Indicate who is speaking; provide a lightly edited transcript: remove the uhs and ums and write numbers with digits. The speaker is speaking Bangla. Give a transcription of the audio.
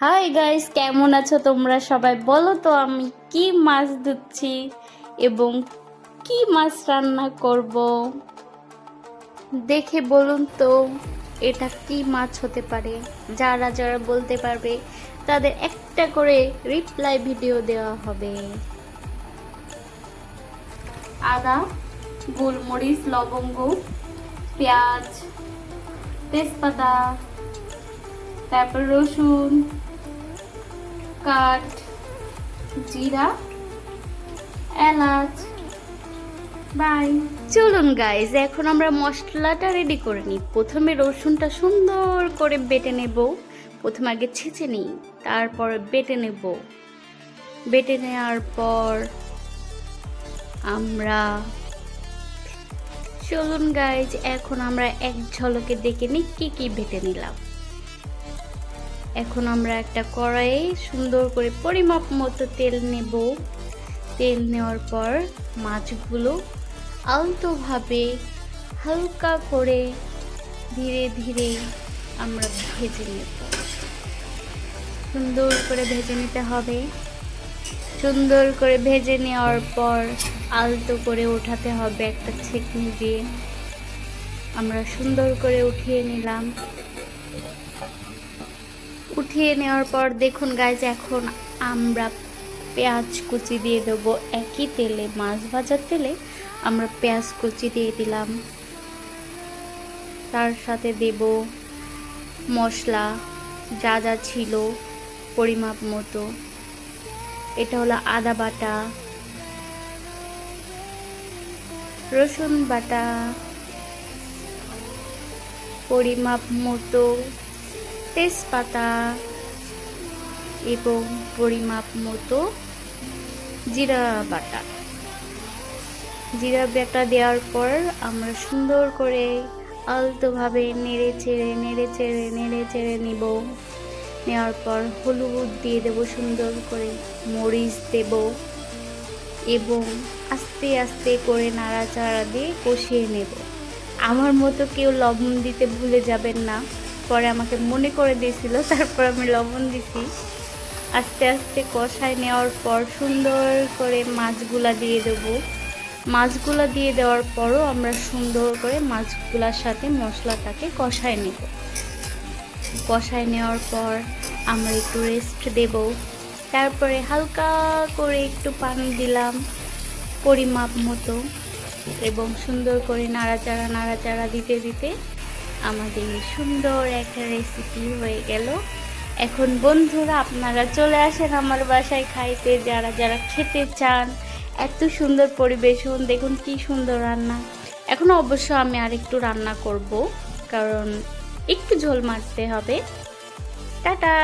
Speaker 1: হাই গাইস, কেমন আছো তোমরা সবাই? বলো তো আমি কি মাছ ধুচ্ছি এবং কি মাছ রান্না করব, দেখে বলুন তো এটা কি মাছ হতে পারে। যারা যারা বলতে পারবে তাদের একটা করে রিপ্লাই ভিডিও দেওয়া হবে। আদা, গোলমরিচ, লবঙ্গ, পেঁয়াজ, তেজপাতা, তারপর রসুন, কাঠ, জিরা, এলাচ। বাই। চলুন গাইজ, এখন আমরা মশলাটা রেডি করে নিই। প্রথমে রসুনটা সুন্দর করে বেটে নেব। প্রথমে আগে ছেঁচে নিই, তারপর বেটে নেব। বেটে নেওয়ার পর আমরা চলুন গাইজ, এখন আমরা এক ঝলকে দেখে নিই কি কি বেটে নিলাম। এখন আমরা একটা কড়াইয়ে সুন্দর করে পরিমাপ মতো তেল নেব। তেল নেওয়ার পর মাছগুলো আলতোভাবে হালকা করে ধীরে ধীরে আমরা ভেজে নেব। সুন্দর করে ভেজে নিতে হবে। সুন্দর করে ভেজে নেওয়ার পর আলতো করে ওঠাতে হবে একটা ছেঁকনি দিয়ে। আমরা সুন্দর করে উঠিয়ে নিলাম। উঠিয়ে নেওয়ার পর দেখুন গাইজ, এখন আমরা পেঁয়াজ কুচি দিয়ে দেবো। একই তেলে, মাছ ভাজার তেলে আমরা পেঁয়াজ কুচি দিয়ে দিলাম। তার সাথে দেব মশলা, যা যা ছিল পরিমাপ মতো। এটা হলো আদা বাটা, রসুন বাটা, পরিমাপ মতো তেজপাতা এবং পরিমাপ মতো জিরা বাটা। জিরা বাটা দেওয়ার পর আমরা সুন্দর করে আলতোভাবে নেড়ে চেড়ে নিব। নেওয়ার পর হলুদ দিয়ে দেব, সুন্দর করে মরিচ দেব এবং আস্তে আস্তে করে নাড়াচাড়া দিয়ে কষিয়ে নেব। আমার মতো কেউ লবণ দিতে ভুলে যাবেন না, পরে আমাকে মনে করে দিয়েছিল, তারপর আমি লবণ দিছি। আস্তে আস্তে কষায় নেওয়ার পর সুন্দর করে মাছগুলা দিয়ে দেব। মাছগুলা দিয়ে দেওয়ার পরও আমরা সুন্দর করে মাছগুলার সাথে মশলাটাকে কষায় নেব। কষায় নেওয়ার পর আমরা একটু রেস্ট দেব। তারপরে হালকা করে একটু পানি দিলাম পরিমাপ মতো এবং সুন্দর করে নাড়াচাড়া দিতে দিতে আমাদের সুন্দর একটা রেসিপি হয়ে গেল। এখন বন্ধুরা, আপনারা চলে আসেন আমার বাসায় খাইতে, যারা যারা খেতে চান। এত সুন্দর পরিবেশন, দেখুন কি সুন্দর রান্না। এখন অবশ্য আমি আরেকটু রান্না করব, কারণ একটু ঝোল মারতে হবে। টাটা।